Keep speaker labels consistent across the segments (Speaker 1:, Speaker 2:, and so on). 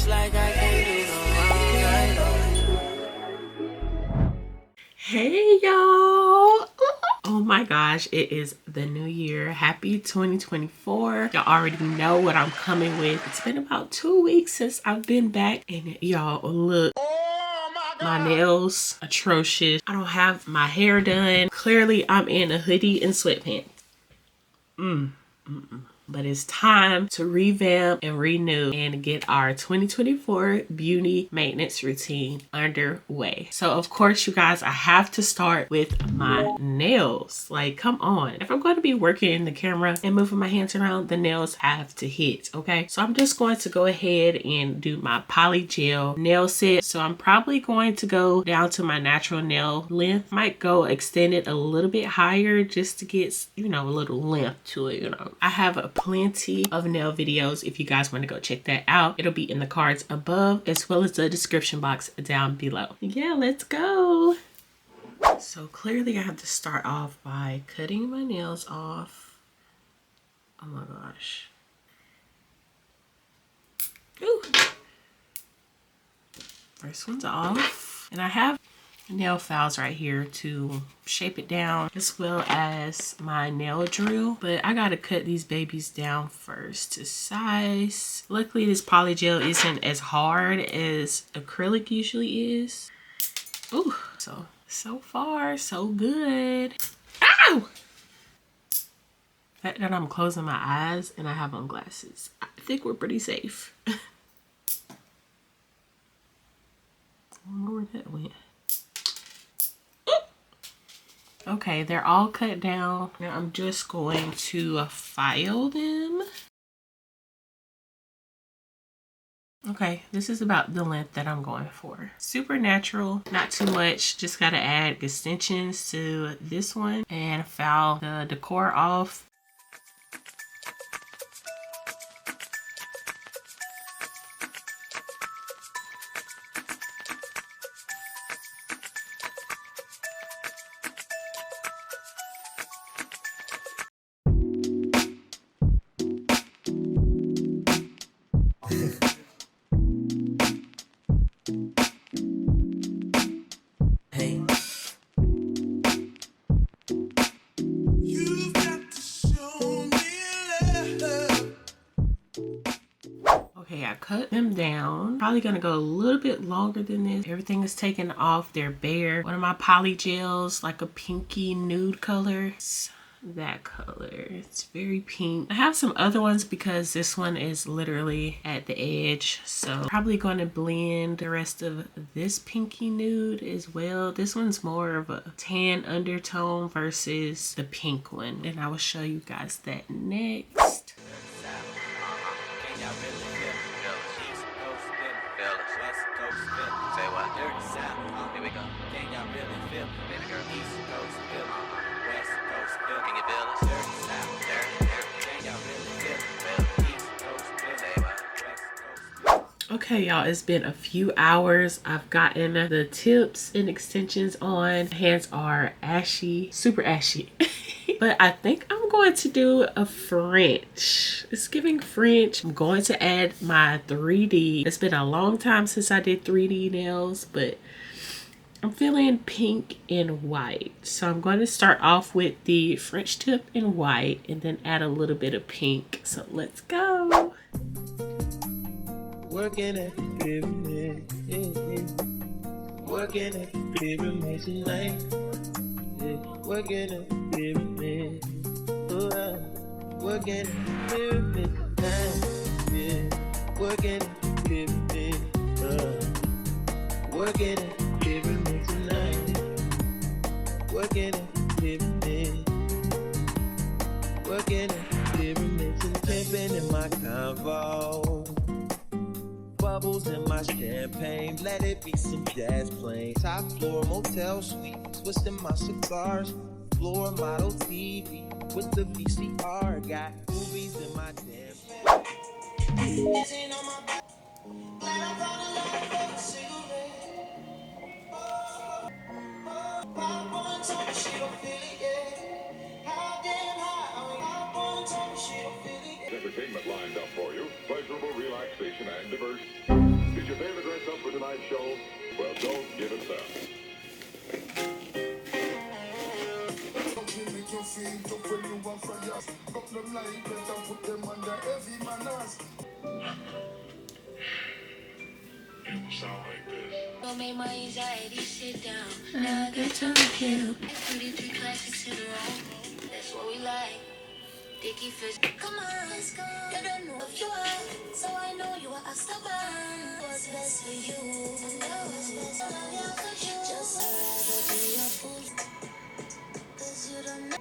Speaker 1: It's like I can't do no wrong. Hey y'all. Oh my gosh, it is the new year. Happy 2024. Y'all already know what I'm coming with. It's been about 2 weeks since I've been back, and y'all look. My nails atrocious. I don't have my hair done. Clearly I'm in a hoodie and sweatpants. But it's time to revamp and renew and get our 2024 beauty maintenance routine underway. So of course, you guys, I have to start with my nails. Like, come on. If I'm going to be working in the camera and moving my hands around, the nails have to hit, okay? So I'm just going to go ahead and do my poly gel nail set. So I'm probably going to go down to my natural nail length. Might go extend it a little bit higher just to get, you know, a little length to it, you know. I have a plenty of nail videos if you guys want to go check that out. It'll be in the cards above as well as the description box down below. Yeah, let's go. So clearly I have to start off by cutting my nails off. Oh my gosh. Ooh. First one's off. And I have nail files right here to shape it down, as well as my nail drill, but I gotta cut these babies down first to size. Luckily this poly gel isn't as hard as acrylic usually is. Ooh, so far so good. Ow! The fact that I'm closing my eyes and I have on glasses, I think we're pretty safe. I don't know where that went. Okay, they're all cut down. Now I'm just going to file them. Okay, this is about the length that I'm going for. Super natural, not too much. Just gotta add extensions to this one and file the decor off. Okay, I cut them down. Probably gonna go a little bit longer than this. Everything is taken off. They're bare. One of my poly gels, like a pinky nude color. It's that color. It's very pink. I have some other ones because this one is literally at the edge. So probably gonna blend the rest of this pinky nude as well. This one's more of a tan undertone versus the pink one. And I will show you guys that next. Okay, y'all, it's been a few hours. I've gotten the tips and extensions on. Hands are ashy, super ashy. But I think I'm going to do a French. It's giving French. I'm going to add my 3D. It's been a long time since I did 3D nails, but I'm feeling pink and white. So I'm going to start off with the French tip in white and then add a little bit of pink. So let's go. Working at the pyramid, working at the pyramid tonight, working at the pyramid, working at the pyramid tonight, working at the pyramid, working at the pyramid tonight, working at the pyramid, working at the pyramid tonight, pimping in my convo. Bubbles in my champagne, let it be some jazz playing. Top floor motel suite, twisting my cigars. Floor model TV with the VCR. Got movies in my damn
Speaker 2: entertainment lined up for you. Pleasurable relaxation and diversion. Is your favorite dress up for tonight's show? Well, don't give it that. Make you feel up when you want fires. Got them like better, put them under heavy manners. It will sound like this. Don't make my anxiety sit down. Now I got time to kill. 33 classics in a row. That's what we like. Dicky fish. Come on, let's go. You don't know if you are, so I know you are stubborn. What's best for you? I know what's best for you. Just I'd rather be a fool. 'Cause you don't know.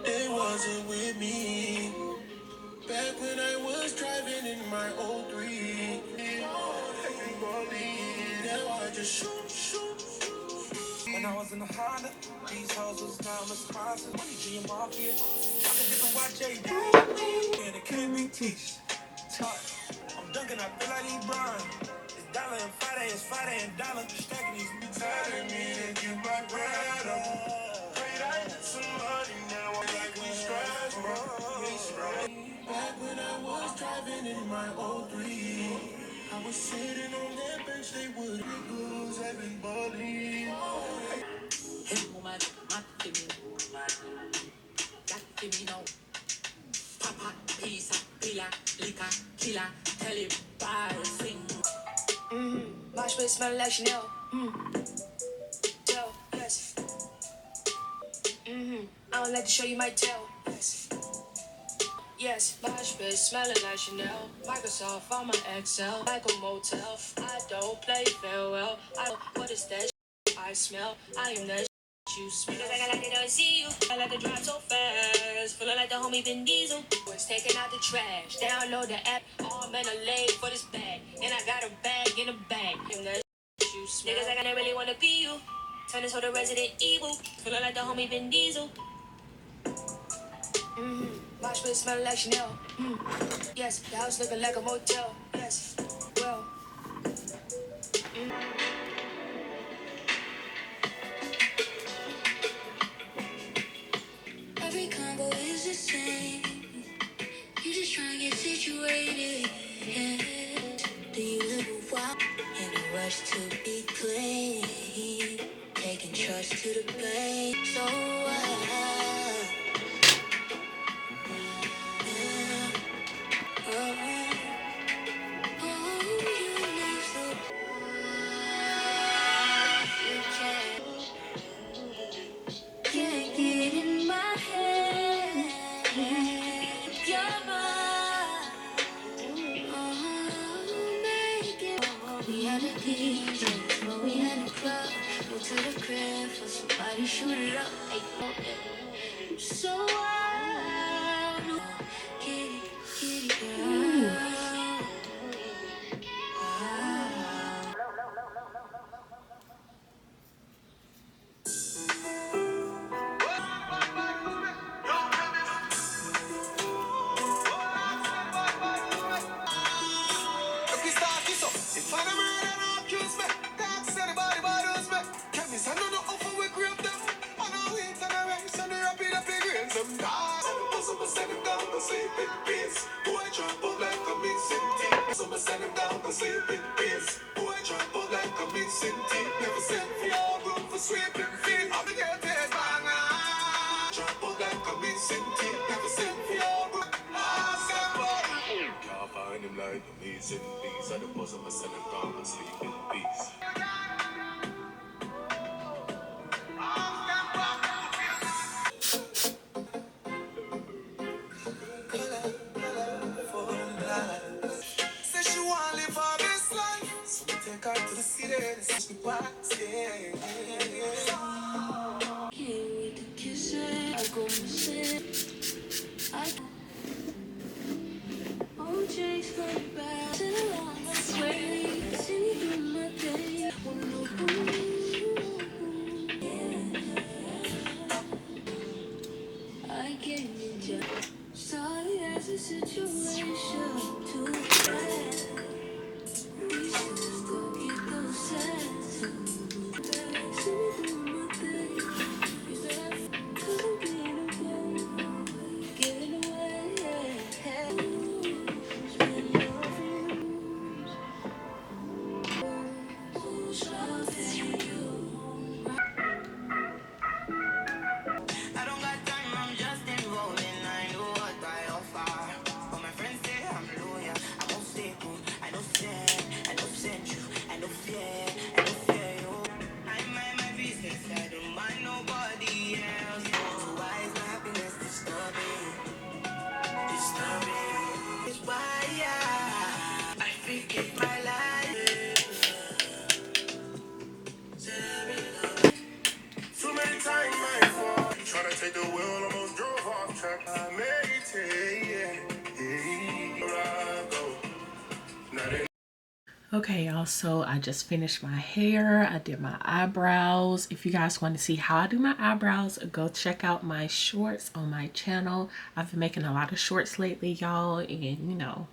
Speaker 2: It wasn't with me. Back when I was driving in my old 03. Now I just shoot. When I was in the Honda, these hoes was now responsive. Money G and Mafia. I can get the YJ. And it can't be teached. Taught. I'm dunking, I feel like LeBron. It's dollar and Friday, it's Friday and dollar. Stacking these new telling me to get my bread up. Great, I get some money now. I'm like, we strive, bro. We strive. Back when I was driving in my old 03, I was sitting on that bench, they would lose everybody. Hey, woman, my give me, that give me no. Papa, pizza, pila, liquor, killer, tell him, bye, sing. My space smell like Chanel. Tell, yes. I don't like to show you my tail. Yes. Yes, my space smelling like Chanel. Microsoft on my Excel, like a motel. I don't play farewell. I know what is that I smell. I am that you smell. Because I like it, I see you. I like to drive so fast. Feeling like the homie Vin Diesel. Was taking out the trash. Download the app. Oh, man, I'm late for this bag. And I got a bag in a bag. I am that you smell. Niggas like I really wanna be you. Turn this whole to Resident Evil. Feeling like the homie Vin Diesel. My space smell like Chanel. Yes, the house looking like a motel. Yes, well. Every combo is the same. You just try and get situated. Yeah. Do you live a while in a rush to be clean? Taking trust to the bank. So can't get in my head. You're mine. We had a DJ, but we had a club. Go to the crib for somebody shoot it up. So wild. Kitty, girl. If I never heard an accuse me, that's anybody bothers me. Can me send on the offer we grab them? I know it's an arrest and they're happy to figure in some die. Some send him down to sleep in peace. Boy, trample like a missing teeth. Some send him down to sleep in peace. Boy, trample like a missing teeth. Never sent for your room for sweeping feet. I'm the guilty banger. Trample like a missing teeth. Never sent for your room. Can't find him like a missing piece. At the bosom, I send him down to sleep in peace. Say she wanna live all this life, so we take her to the city and see me pass, yeah. Can't wait to kiss her, I go missing. Oh, Jake's coming back. Sit along my way, see through my day. I can't enjoy. Sorry, as a situation too bad. We should go get those sense.
Speaker 1: Also, I just finished my hair. I did my eyebrows. If you guys want to see how I do my eyebrows, go check out my shorts on my channel. I've been making a lot of shorts lately, y'all, and you know,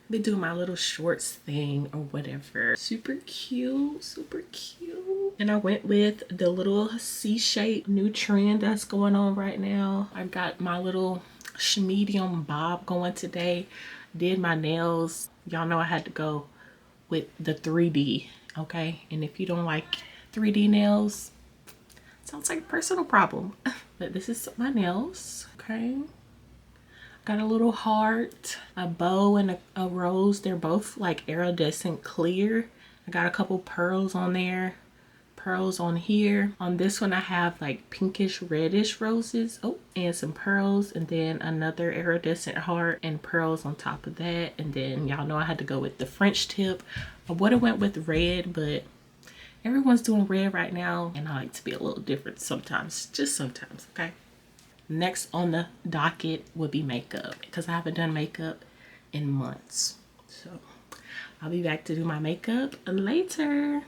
Speaker 1: been doing my little shorts thing or whatever. Super cute, super cute. And I went with the little C-shape new trend that's going on right now. I got my little medium bob going today. Did my nails. Y'all know I had to go with the 3D, okay? And if you don't like 3D nails, sounds like a personal problem. But this is my nails, okay? Got a little heart, a bow, and a rose. They're both like iridescent clear. I got a couple pearls on there, pearls on here. On this one I have like pinkish reddish roses, oh, and some pearls, and then another iridescent heart and pearls on top of that. And then y'all know I had to go with the French tip. I would have went with red, but everyone's doing red right now, and I like to be a little different sometimes, just sometimes, okay? Next on the docket would be makeup, because I haven't done makeup in months. So I'll be back to do my makeup later.